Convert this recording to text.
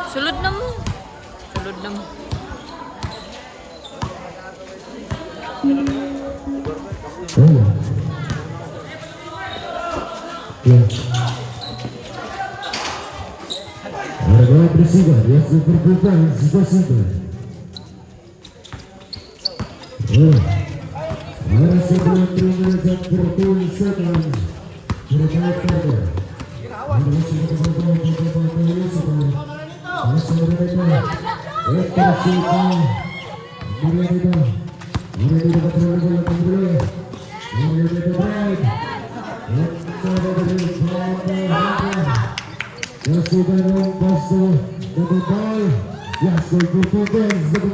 Sulod na mo. Sulod na mo. Agora precisa, e a supercultura situação. Agora se pela primeira oportunidade de ser Yes, we're going to pass the ball. Yes, we're going to